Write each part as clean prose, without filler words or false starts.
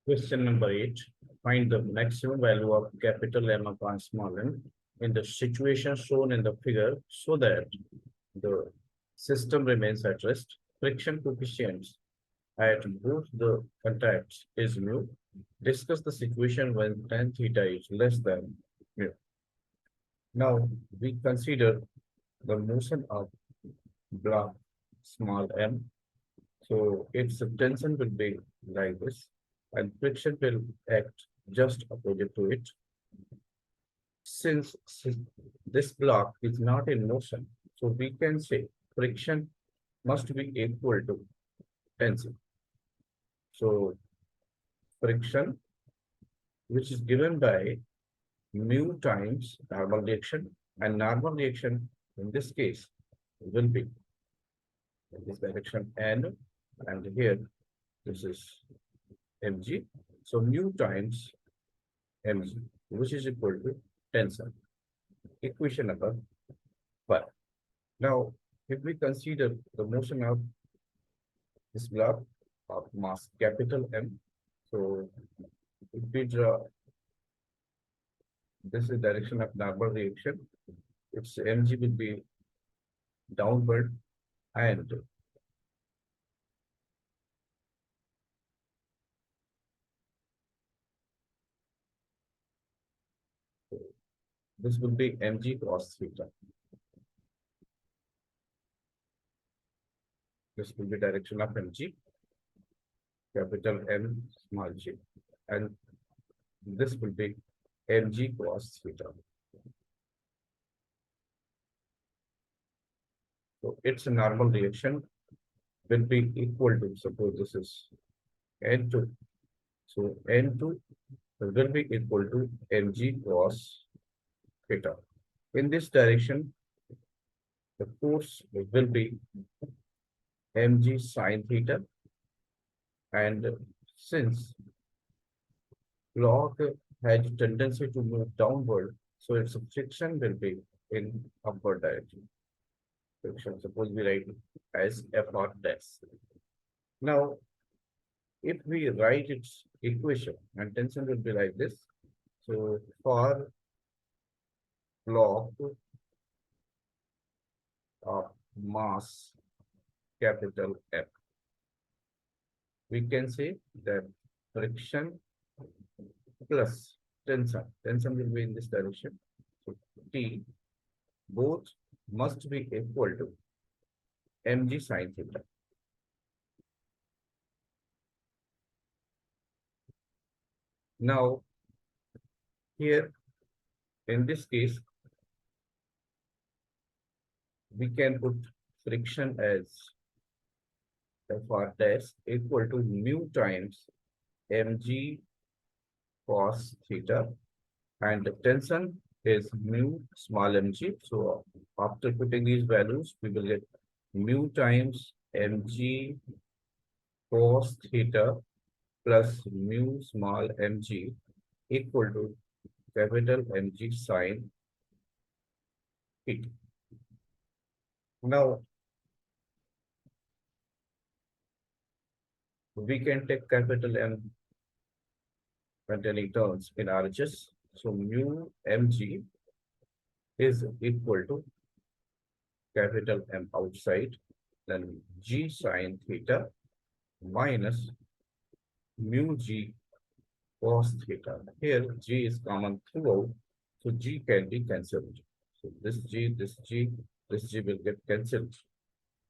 Question number 8. Find the maximum value of capital M upon small m in the situation shown in the figure so that the system remains at rest. Friction coefficients at both the contacts is mu. Discuss the situation when tan theta is less than mu. Now we consider the motion of block small m. So its tension will be like this, and friction will act just opposite to it. Since this block is not in motion, so we can say friction must be equal to tension. So friction, which is given by mu times normal reaction, and normal reaction in this case will be in this direction n, and here this is mg. So mu times mg, which is equal to tension. Equation number 1. Now, if we consider the motion of this block of mass capital M, so if we draw this is direction of normal reaction, its mg will be downward, and this will be mg cos theta. This will be direction of mg, capital M, small g, and this will be mg cos theta. So its normal reaction will be equal to, suppose this is N2. So N2 will be equal to mg cos theta. In this direction, the force will be mg sin theta, and since block has tendency to move downward, so its friction will be in upward direction. Friction, suppose we write as f naught dash. Now, if we write its equation, and tension will be like this. So for block of mass capital F, we can say that friction plus tension will be in this direction. So T, both must be equal to mg sin theta. Now, here in this case, we can put friction as Fr dash equal to mu times mg cos theta, and the tension is mu small mg. So after putting these values, we will get mu times mg cos theta plus mu small mg equal to capital Mg sin theta. Now, we can take capital M containing terms in RHS. So mu mg is equal to capital M outside, then g sin theta minus mu g cos theta. Here g is common throughout, so g can be cancelled. So this g will get cancelled.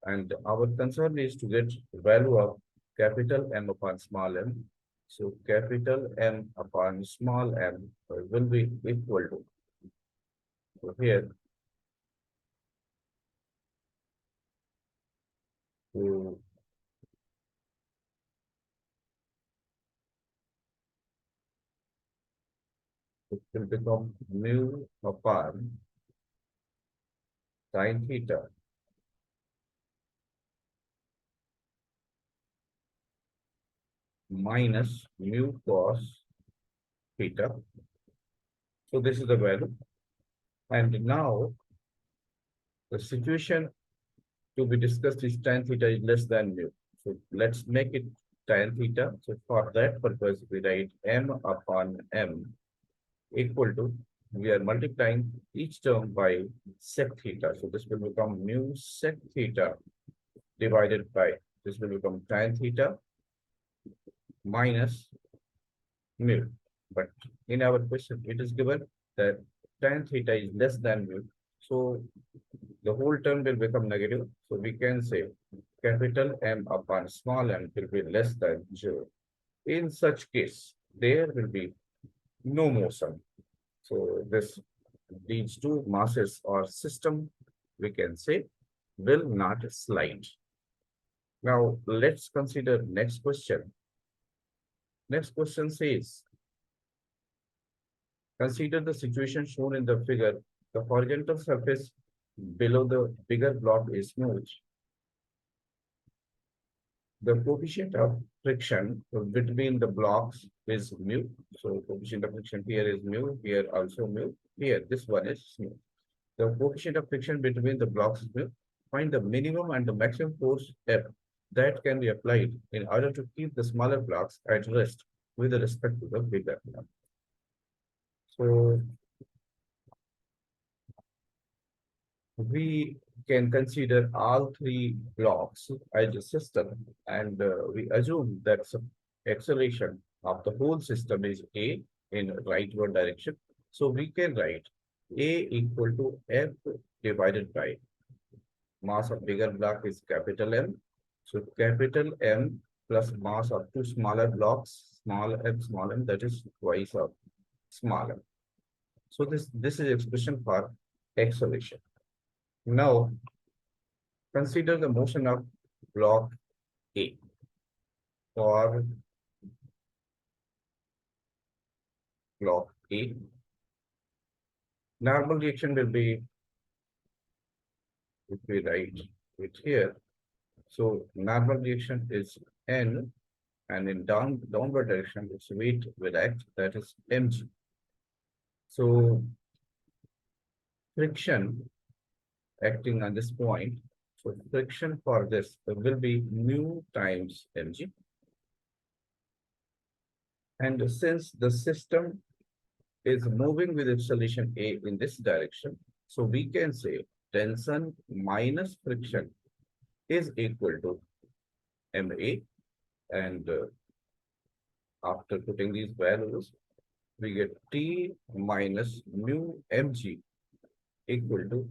And our concern is to get value of capital M upon small m. So capital M upon small m will be equal to, so here, so it will become mu upon sin theta minus mu cos theta. So this is the value. And now the situation to be discussed is tan theta is less than mu. So let's make it tan theta. So for that purpose, we write m upon m equal to, we are multiplying each term by sec theta. So this will become mu sec theta divided by, this will become tan theta minus mu. But in our question, it is given that tan theta is less than mu. So the whole term will become negative. So we can say capital M upon small m will be less than 0. In such case, there will be no motion. So this these two masses or system, we can say, will not slide. Now let's consider next question. Next question says, consider the situation shown in the figure. The horizontal surface below the bigger block is smooth. The coefficient of friction between the blocks is mu. So coefficient of friction here is mu, here also mu, here this one is mu. The coefficient of friction between the blocks is mu. Find the minimum and the maximum force F that can be applied in order to keep the smaller blocks at rest with respect to the bigger block. So we can consider all three blocks as a system, and we assume that some acceleration of the whole system is A in rightward direction. So we can write A equal to F divided by mass of bigger block is capital M. So capital M plus mass of two smaller blocks, small m, that is twice of small m. So this is expression for acceleration. Now, consider the motion of block A. For block A, normal reaction will be, if we write it here, so normal reaction is N, and in downward direction, its weight will act, that is mg. So friction acting on this point, so friction for this will be mu times mg. And since the system is moving with acceleration A in this direction, so we can say tension minus friction is equal to MA. And after putting these values, we get T minus mu mg equal to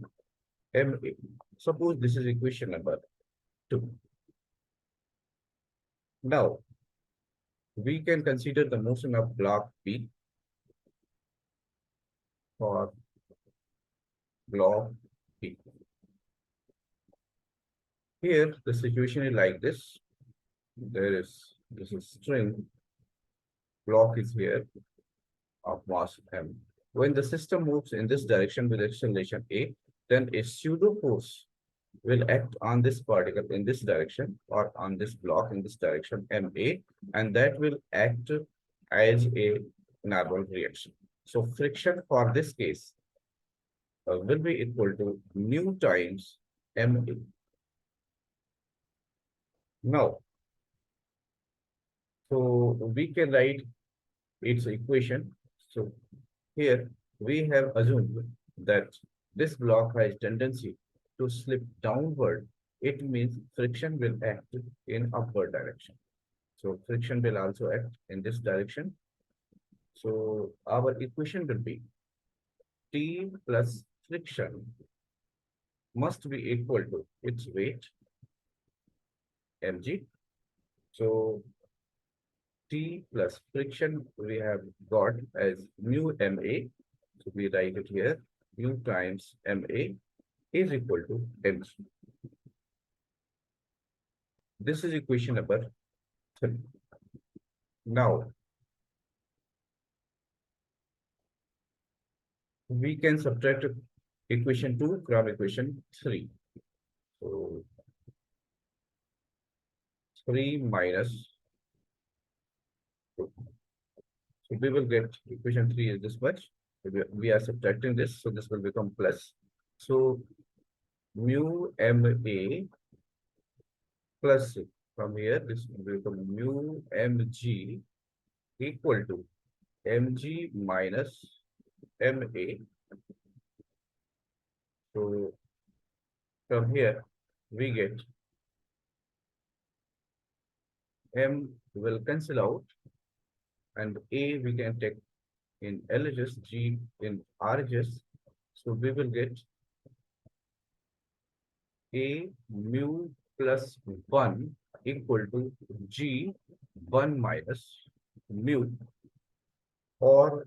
MA. Suppose this is equation number 2. Now, we can consider the motion of block B. For block B. Here, the situation is like this. This is string, block is here of mass M. When the system moves in this direction with acceleration A, then a pseudo force will act on this particle in this direction, or on this block in this direction, MA, and that will act as a normal reaction. So friction for this case will be equal to mu times MA. Now, so we can write its equation. So here we have assumed that this block has tendency to slip downward. It means friction will act in upward direction. So friction will also act in this direction. So our equation will be T plus friction must be equal to its weight, mg. So T plus friction we have got as mu ma. So we write it here, mu times ma is equal to mg. This is equation number 3. Now, we can subtract equation 2 from equation 3. So 3 minus 2. So we will get equation 3 is this much. We are subtracting this, so this will become plus. So mu ma plus From here, this will become mu mg equal to mg minus ma. So from here, we get m will cancel out, and a we can take in LHS, g in RHS. So we will get a mu plus 1 equal to g 1 minus mu, or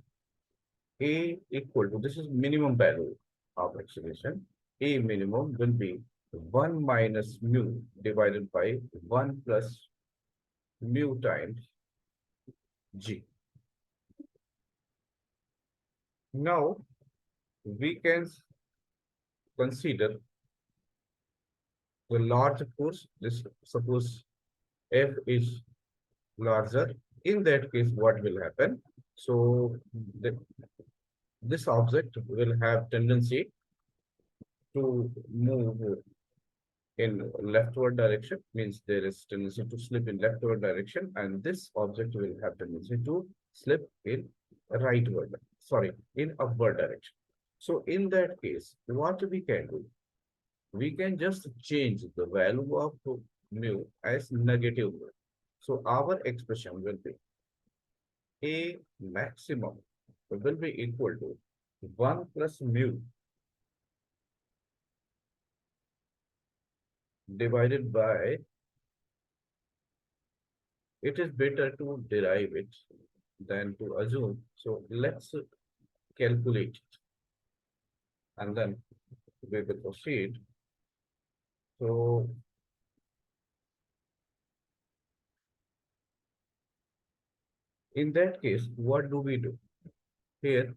a equal to, this is minimum value of acceleration. A minimum will be 1 minus mu divided by 1 plus mu times g. Now we can consider the large force. This, suppose F is larger. In that case, what will happen? So the, this object will have tendency to move in leftward direction, means there is tendency to slip in leftward direction, and this object will have tendency to slip in rightward, sorry, in upward direction. So in that case, what we can do, we can just change the value of mu as negative. So our expression will be a maximum will be equal to 1 plus mu divided by, it is better to derive it than to assume. So let's calculate it, and then we will proceed. So in that case, what do we do? Here,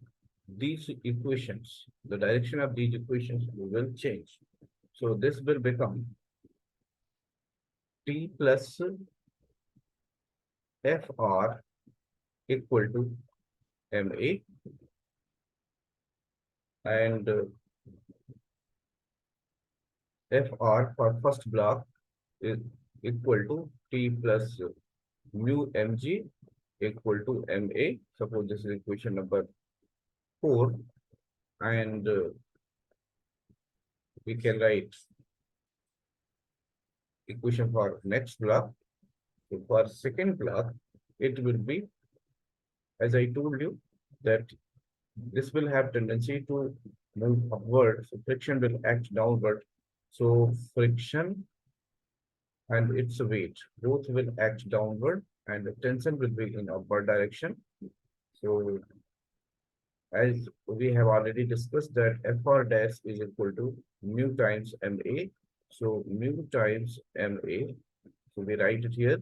these equations, the direction of these equations will change. So this will become T plus FR equal to MA, and FR for first block is equal to T plus mu mg equal to MA. Suppose this is equation number 4, and we can write equation for next block. So for second block, it will be, as I told you, that this will have tendency to move upward. So friction will act downward. So friction and its weight both will act downward, and the tension will be in upward direction. So as we have already discussed, that FR dash is equal to mu times MA. So mu times MA, so we write it here,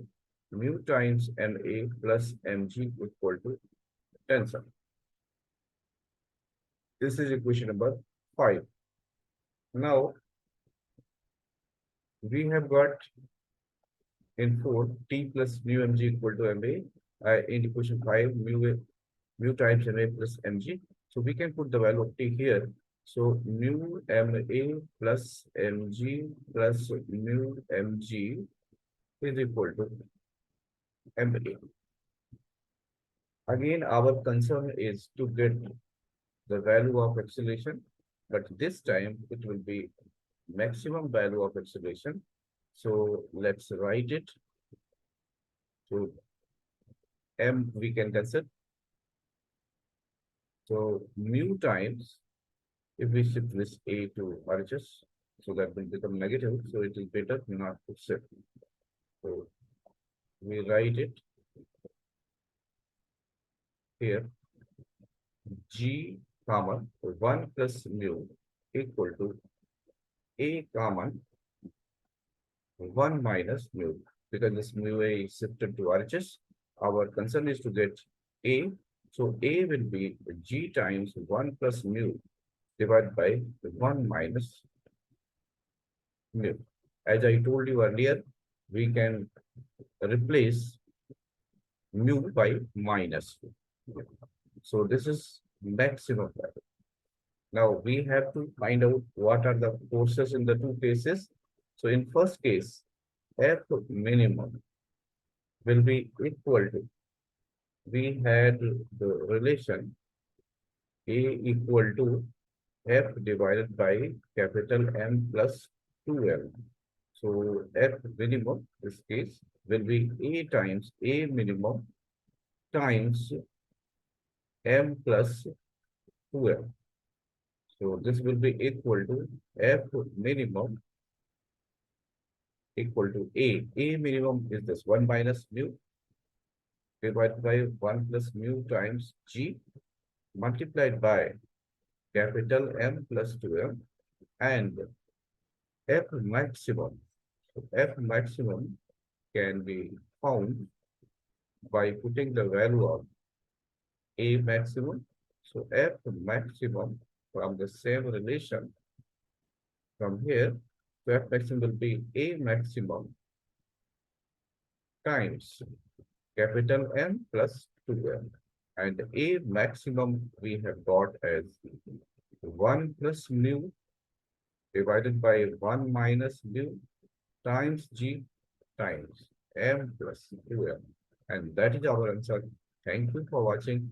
mu times MA plus mg equal to tension. This is equation number 5. Now we have got in 4 T plus mu mg equal to MA. In equation 5, mu times MA plus mg. So we can put the value of T here. So mu MA plus mg plus mu mg is equal to MA. Again, our concern is to get the value of acceleration, but this time it will be maximum value of acceleration. So let's write it. So M we can consider. So mu times, if we shift this A to RHS, so that will become negative. So it is better not to shift. So we write it here. G comma 1 plus mu equal to A comma 1 minus mu, because this mu A is shifted to RHS. Our concern is to get A. So A will be G times 1 plus mu divided by 1 minus mu. As I told you earlier, we can replace mu by minus. So this is maximum value. Now we have to find out what are the forces in the two cases. So in first case, F minimum will be equal to, we had the relation A equal to F divided by capital M plus 2M. So F minimum, this case, will be A times A minimum times M plus 2M. So this will be equal to F minimum equal to A. A minimum is this 1 minus mu divided by 1 plus mu times G multiplied by capital M plus 2M and F maximum. So F maximum can be found by putting the value of A maximum. So F maximum from the same relation from here, so F maximum will be A maximum times capital M plus 2M. And A maximum we have got as 1 plus mu divided by 1 minus mu times G times M plus 2M. And that is our answer. Thank you for watching.